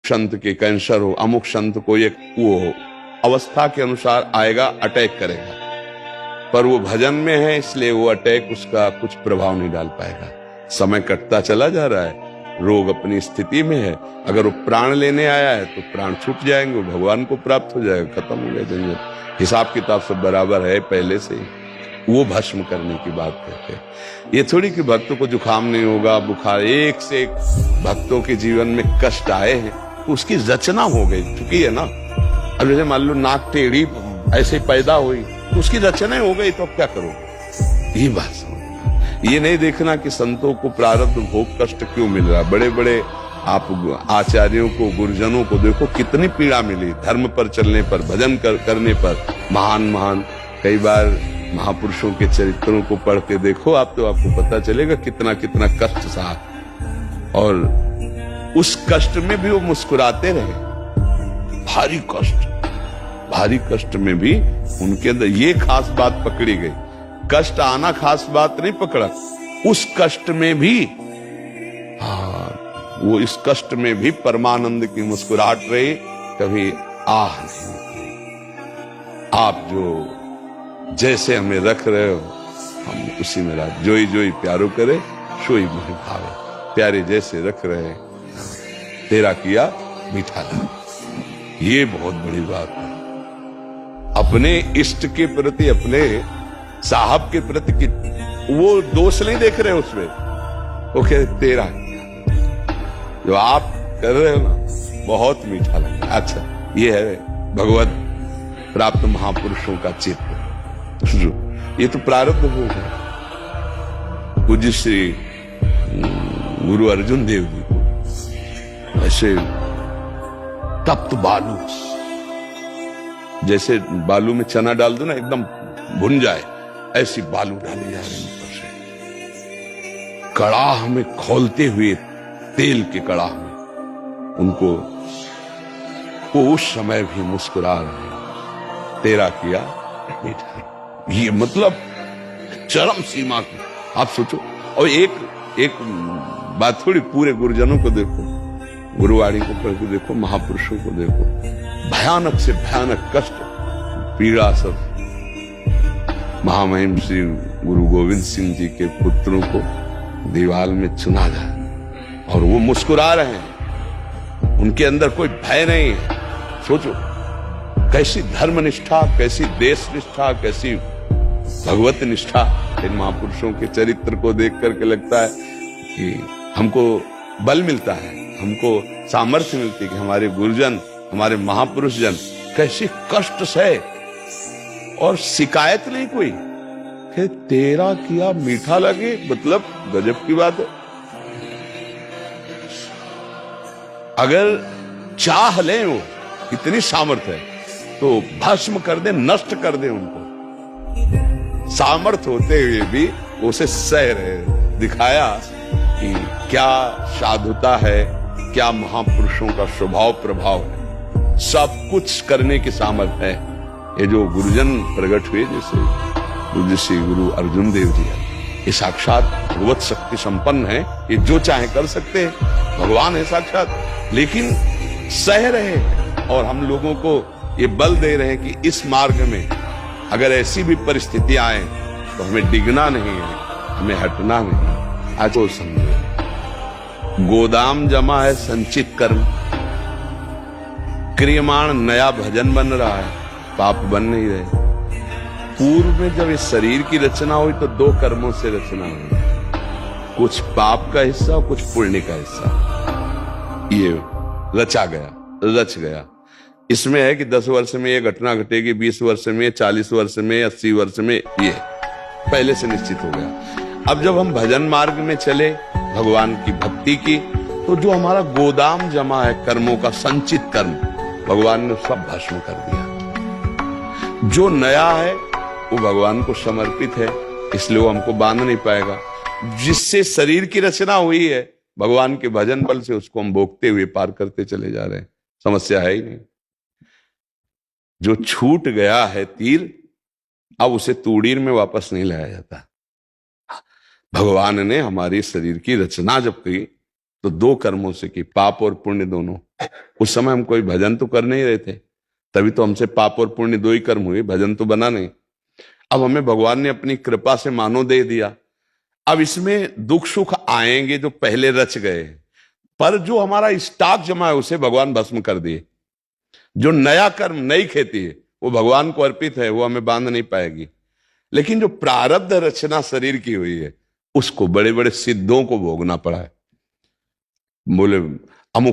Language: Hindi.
संत के कैंसर हो, अमुक संत को एक वो हो, अवस्था के अनुसार आएगा, अटैक करेगा। पर वो भजन में है इसलिए वो अटैक उसका कुछ प्रभाव नहीं डाल पाएगा। समय कटता चला जा रहा है, रोग अपनी स्थिति में है। अगर वो प्राण लेने आया है तो प्राण छूट जाएंगे, वो भगवान को प्राप्त हो जाएगा, खत्म हो गया झंझट। हिसाब किताब सब बराबर है पहले से ही। वो भस्म करने की बात करते हैं। ये थोड़ी कि भक्तों को जुकाम नहीं होगा, बुखार, एक से एक भक्तों के जीवन में कष्ट आए हैं, उसकी रचना हो गई चुकी है ना। अब जैसे मान लो नाक टेढ़ी ऐसे पैदा हुई तो उसकी रचना हो गई, तो अब क्या करोगे? ये बात समझ। ये नहीं देखना कि संतों को प्रारब्ध भोग कष्ट क्यों मिल रहा। बड़े बड़े आप आचार्यों को, गुरुजनों को देखो कितनी पीड़ा मिली धर्म पर चलने पर, भजन करने पर। महान महान कई बार महापुरुषों के चरित्रों को पढ़ के देखो आप, तो आपको पता चलेगा कितना कितना कष्ट सहा, और उस कष्ट में भी वो मुस्कुराते रहे। भारी कष्ट में भी उनके अंदर ये खास बात पकड़ी गई। कष्ट आना खास बात नहीं पकड़ा, उस कष्ट में भी वो इस कष्ट में भी परमानंद की मुस्कुराहट रही, कभी आह नहीं। आप जो जैसे हमें रख रहे हो हम उसी में रात जोई जोई प्यारो करे सोई मोहि भावे। प्यारे जैसे रख रहे तेरा किया मीठा लगे। ये बहुत बड़ी बात है। अपने इष्ट के प्रति, अपने साहब के प्रति वो दोष नहीं देख रहे उसमें, वो कह तेरा जो आप कर रहे हो ना बहुत मीठा लगता है। अच्छा, ये है भगवत प्राप्त महापुरुषों का चित्र। ये तो प्रारब्ध भोग है। पूज्य श्री गुरु अर्जुन देव जी को ऐसे तप्त बालू, जैसे बालू में चना डाल दो ना एकदम भुन जाए, ऐसी बालू डाली जा रही ऊपर से। कड़ाह में खौलते हुए तेल के कड़ाह में उनको वो उस समय भी मुस्कुरा रहे, तेरा किया मीठा। ये मतलब चरम सीमा की आप सोचो। और एक बात थोड़ी, पूरे गुरुजनों को देखो, गुरुवाणी को पढ़ के देखो, महापुरुषों को देखो, भयानक से भयानक कष्ट पीड़ा सब। महामहिम श्री गुरु गोविंद सिंह जी के पुत्रों को दीवाल में चुना जाए और वो मुस्कुरा रहे हैं, उनके अंदर कोई भय नहीं है। सोचो कैसी धर्म निष्ठा, कैसी देश निष्ठा, कैसी भगवत निष्ठा। इन महापुरुषों के चरित्र को देख करके लगता है कि हमको बल मिलता है, हमको सामर्थ्य मिलती है कि हमारे गुरुजन, हमारे महापुरुष जन कैसे कष्ट सहे और शिकायत नहीं कोई कि तेरा किया मीठा लगे। मतलब गजब की बात है। अगर चाह लें वो, इतनी सामर्थ्य है तो भस्म कर दे, नष्ट कर दे उनको। सामर्थ्य होते हुए भी उसे सह रहे, दिखाया कि क्या साधुता है, क्या महापुरुषों का स्वभाव प्रभाव है। सब कुछ करने की सामर्थ्य है। ये जो गुरुजन प्रकट हुए, जैसे पूज्य श्री गुरु अर्जुन देव जी है, ये साक्षात भगवत शक्ति संपन्न है। ये जो चाहे कर सकते हैं, भगवान है साक्षात, लेकिन सह रहे हैं और हम लोगों को ये बल दे रहे हैं कि इस मार्ग में अगर ऐसी भी परिस्थिति आए तो हमें डिगना नहीं है, हमें हटना नहीं। आज वो समझो, गोदाम जमा है संचित कर्म, क्रियमाण नया भजन बन रहा है, पाप बन नहीं रहे। पूर्व में जब इस शरीर की रचना हुई तो दो कर्मों से रचना हुई, कुछ पाप का हिस्सा, कुछ पुण्य का हिस्सा। ये रचा गया, रच गया। इसमें है कि 10 वर्ष में ये घटना घटेगी, 20 वर्ष में, 40 वर्ष में, 80 वर्ष में, ये पहले से निश्चित हो गया। अब जब हम भजन मार्ग में चले, भगवान की भक्ति की, तो जो हमारा गोदाम जमा है कर्मों का, संचित कर्म, भगवान ने सब भस्म कर दिया। जो नया है वो भगवान को समर्पित है, इसलिए वो हमको बांध नहीं पाएगा। जिससे शरीर की रचना हुई है, भगवान के भजन बल से उसको हम भोगते हुए पार करते चले जा रहे हैं, समस्या है ही नहीं। जो छूट गया है तीर, अब उसे तूड़ीर में वापस नहीं लाया जाता। भगवान ने हमारी शरीर की रचना जब की तो दो कर्मों से की, पाप और पुण्य दोनों। उस समय हम कोई भजन तो कर नहीं रहे थे, तभी तो हमसे पाप और पुण्य दो ही कर्म हुए, भजन तो बना नहीं। अब हमें भगवान ने अपनी कृपा से मानो दे दिया। अब इसमें दुख सुख आएंगे जो पहले रच गए, पर जो हमारा स्टॉक जमा है उसे भगवान भस्म कर दिए। जो नया कर्म, नई खेती है, वो भगवान को अर्पित है, वो हमें बांध नहीं पाएगी। लेकिन जो प्रारब्ध रचना शरीर की हुई है, उसको बड़े बड़े सिद्धों को भोगना पड़ा है। बोले अमुक